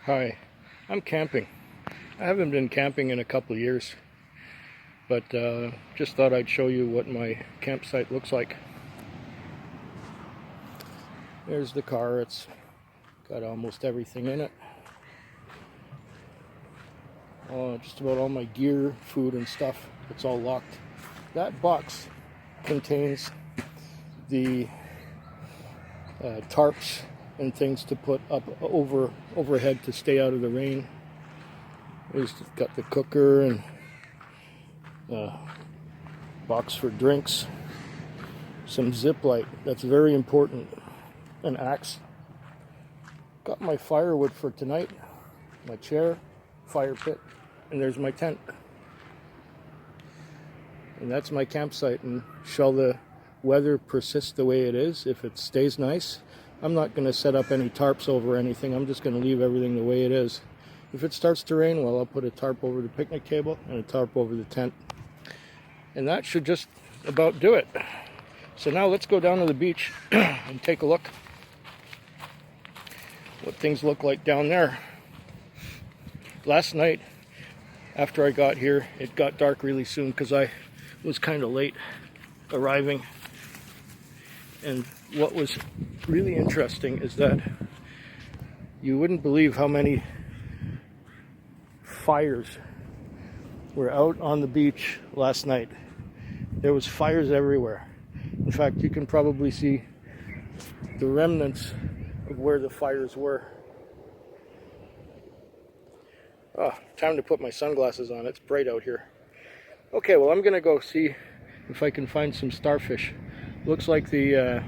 Hi, I'm camping. I haven't been camping in a couple of years, but just thought I'd show you what my campsite looks like. There's the car. It's got almost everything in it. Just about all my gear, food and stuff. It's all locked. That box contains the tarps and things to put up overhead to stay out of the rain. It's got the cooker and box for drinks, some zip light, that's very important, an axe. Got my firewood for tonight, my chair, fire pit, and there's my tent. And that's my campsite. And shall the weather persist the way it is, if it stays nice, I'm not going to set up any tarps over anything. I'm just going to leave everything the way it is. If it starts to rain, well, I'll put a tarp over the picnic table and a tarp over the tent. And that should just about do it. So now let's go down to the beach and take a look what things look like down there. Last night, after I got here, it got dark really soon because I was kind of late arriving. And what was really interesting is that you wouldn't believe how many fires were out on the beach last night. There was fires everywhere. In fact, you can probably see the remnants of where the fires were. Oh, time to put my sunglasses on. It's bright out here. Okay, well, I'm gonna go see if I can find some starfish. Looks like the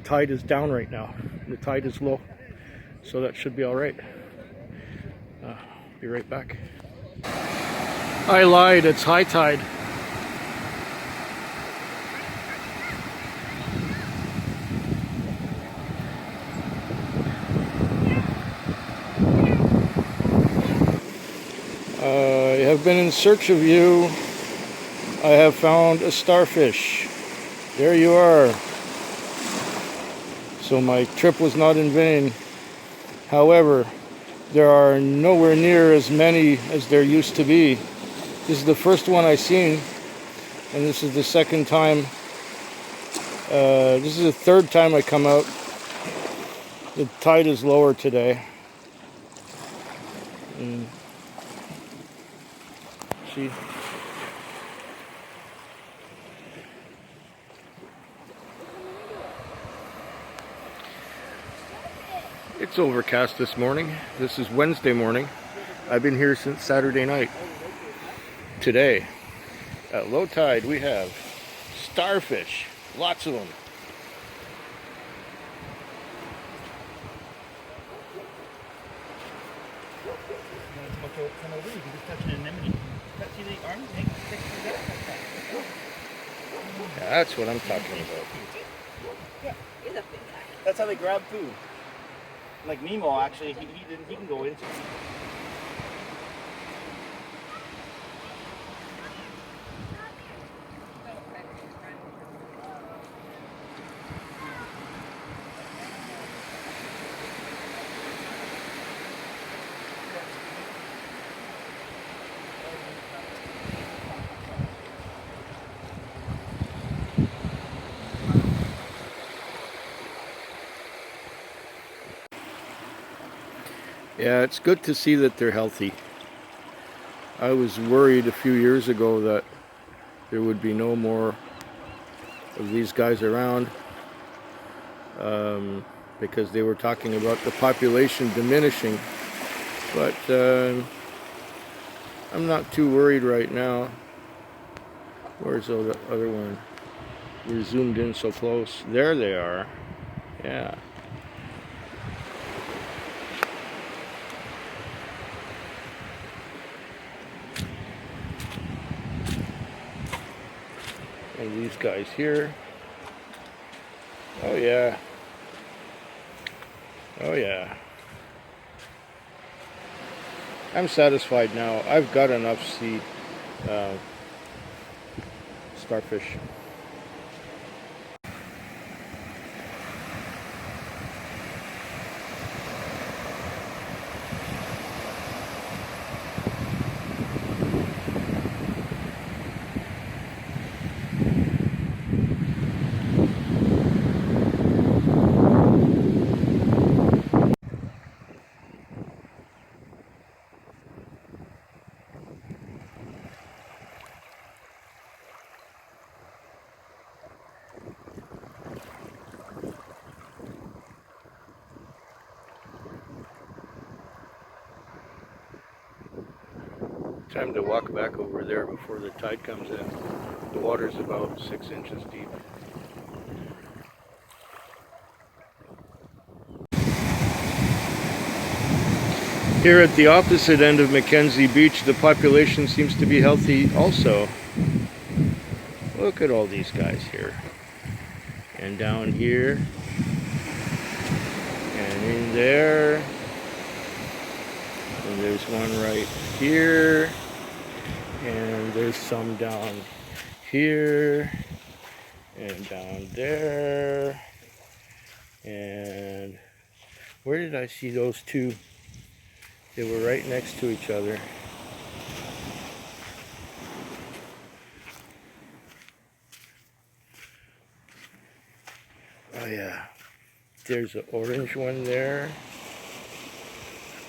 tide is down right now. The tide is low, so that should be all right. Be right back. I lied. It's high tide. I have been in search of you. I have found a starfish. There you are. So my trip was not in vain. However, there are nowhere near as many as there used to be. This is the first one I've seen, and this is the second time. This is the third time I come out. The tide is lower today. See? It's overcast this morning. This is Wednesday morning. I've been here since Saturday night. Today, at low tide, we have starfish. Lots of them. Yeah, that's what I'm talking about. That's how they grab food. Like Nemo, actually, he can go into it. Yeah, it's good to see that they're healthy. I was worried a few years ago that there would be no more of these guys around because they were talking about the population diminishing. But I'm not too worried right now. Where's the other one? We're zoomed in so close. There they are. Yeah. And these guys here. Oh yeah. Oh yeah. I'm satisfied now. I've got enough starfish. time to walk back over there before the tide comes in. The water's about 6 inches deep. Here at the opposite end of Mackenzie Beach, the population seems to be healthy also. Look at all these guys here. And down here. And in there. And there's one right here. And there's some down here. And down there. And where did I see those two? They were right next to each other. Oh yeah, there's an orange one there.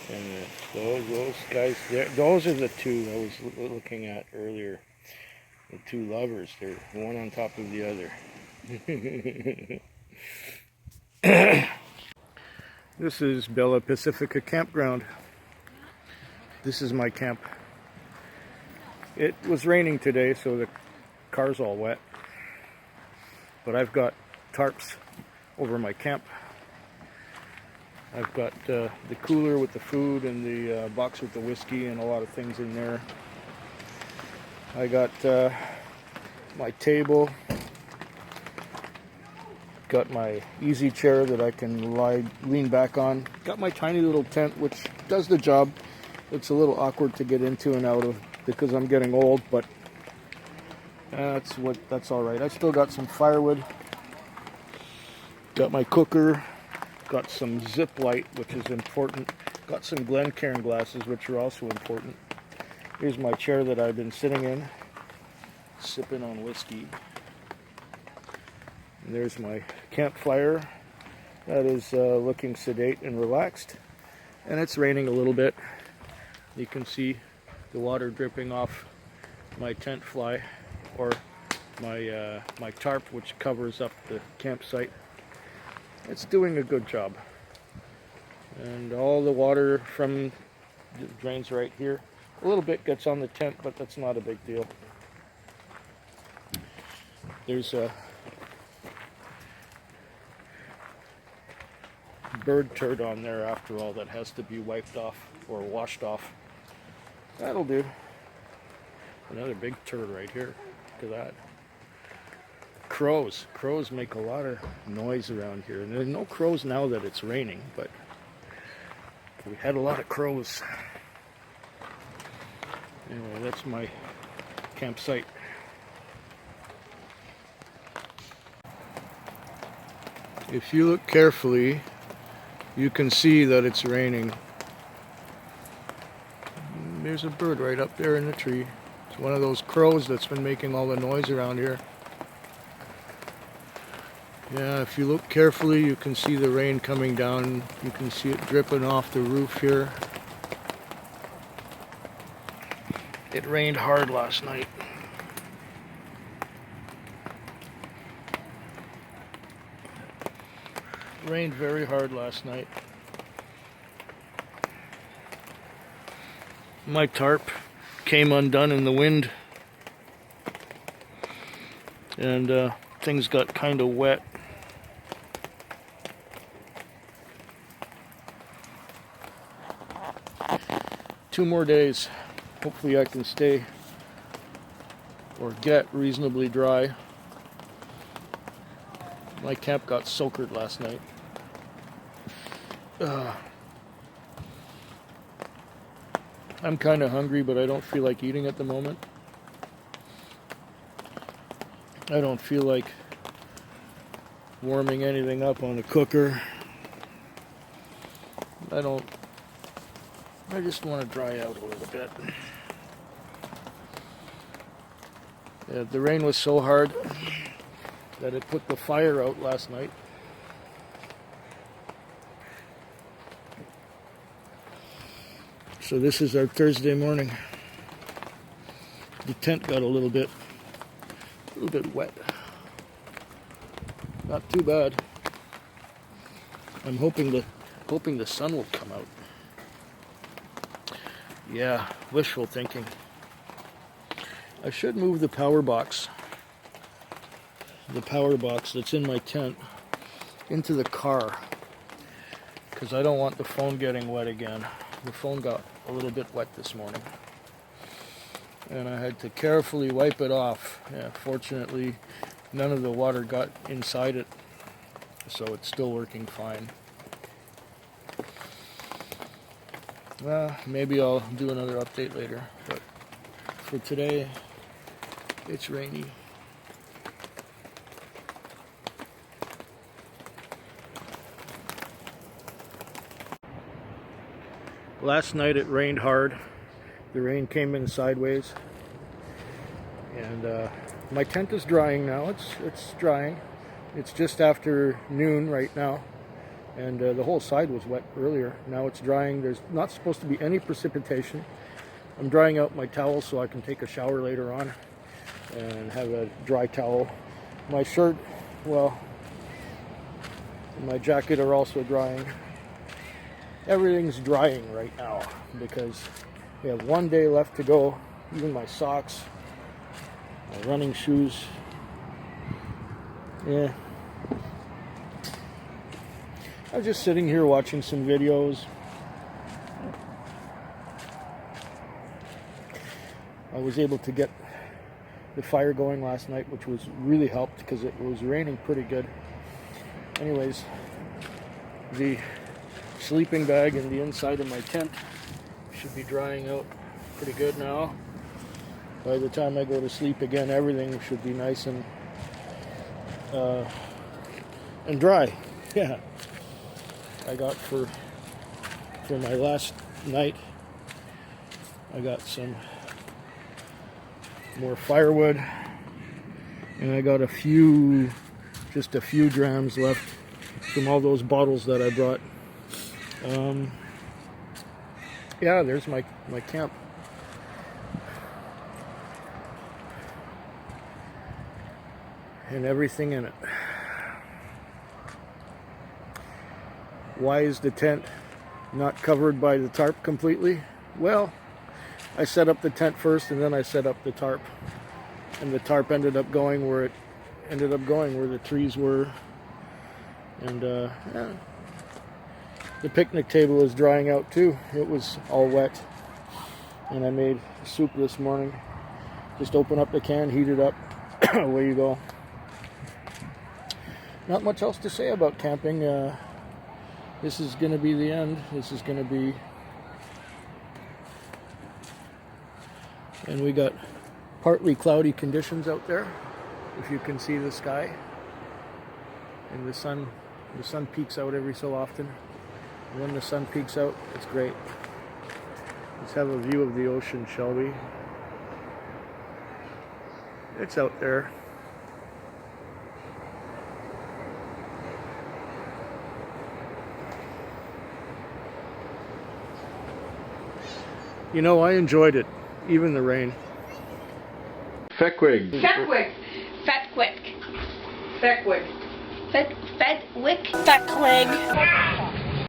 And those guys there, those are the two I was looking at earlier. The two lovers, they're one on top of the other. This is Bella Pacifica Campground. This is my camp. It was raining today, so the car's all wet. But I've got tarps over my camp. I've got the cooler with the food and the box with the whiskey and a lot of things in there. I got my table. Got my easy chair that I can lean back on. Got my tiny little tent, which does the job. It's a little awkward to get into and out of because I'm getting old, but that's all right. I still got some firewood. Got my cooker. Got some zip light, which is important. Got some Glencairn glasses, which are also important. Here's my chair that I've been sitting in, sipping on whiskey. And there's my campfire. That is looking sedate and relaxed. And it's raining a little bit. You can see the water dripping off my tent fly, or my tarp, which covers up the campsite. It's doing a good job. And all the water from the drains right here. A little bit gets on the tent, but that's not a big deal. There's a bird turd on there after all that has to be wiped off or washed off. That'll do. Another big turd right here. Look at that. Crows. Crows make a lot of noise around here. And there's no crows now that it's raining, but we had a lot of crows. Anyway, that's my campsite. If you look carefully, you can see that it's raining. There's a bird right up there in the tree. It's one of those crows that's been making all the noise around here. Yeah, if you look carefully, you can see the rain coming down. You can see it dripping off the roof here. It rained hard last night. It rained very hard last night. My tarp came undone in the wind. And things got kind of wet. Two more days. Hopefully I can stay or get reasonably dry. My camp got soakered last night. I'm kind of hungry, but I don't feel like eating at the moment. I don't feel like warming anything up on the cooker. I just want to dry out a little bit. Yeah, the rain was so hard that it put the fire out last night. So this is our Thursday morning. The tent got a little bit wet. Not too bad. I'm hoping the sun will come out. Yeah, wishful thinking. I should move the power box that's in my tent into the car, because I don't want the phone getting wet again. The phone got a little bit wet this morning, and I had to carefully wipe it off. Yeah, fortunately, none of the water got inside it, so it's still working fine. Maybe I'll do another update later, but for today, it's rainy. Last night it rained hard. The rain came in sideways, and my tent is drying now. It's drying. It's just after noon right now, and the whole side was wet earlier. Now it's drying. There's not supposed to be any precipitation. I'm drying out my towels so I can take a shower later on and have a dry towel. My shirt, well, and my jacket are also drying. Everything's drying right now because we have one day left to go. Even my socks, my running shoes. Yeah. I was just sitting here watching some videos. I was able to get the fire going last night, which was really helped because it was raining pretty good. Anyways, the sleeping bag and the inside of my tent should be drying out pretty good now. By the time I go to sleep again, everything should be nice and dry. Yeah. I got for my last night, I got some more firewood, and I got just a few drams left from all those bottles that I brought. Yeah, there's my camp. And everything in it. Why is the tent not covered by the tarp completely? Well, I set up the tent first and then I set up the tarp. And the tarp ended up going where it ended up going, where the trees were. And yeah. The picnic table is drying out too. It was all wet. And I made soup this morning. Just open up the can, heat it up, away you go. Not much else to say about camping. This is going to be the end. This is going to be... And we got partly cloudy conditions out there, if you can see the sky. And the sun peeks out every so often. And when the sun peeks out, it's great. Let's have a view of the ocean, shall we? It's out there. You know, I enjoyed it, even the rain. Feckwig. Feckwig. Feckwig. Feckwig. Feckwig. Feckwig.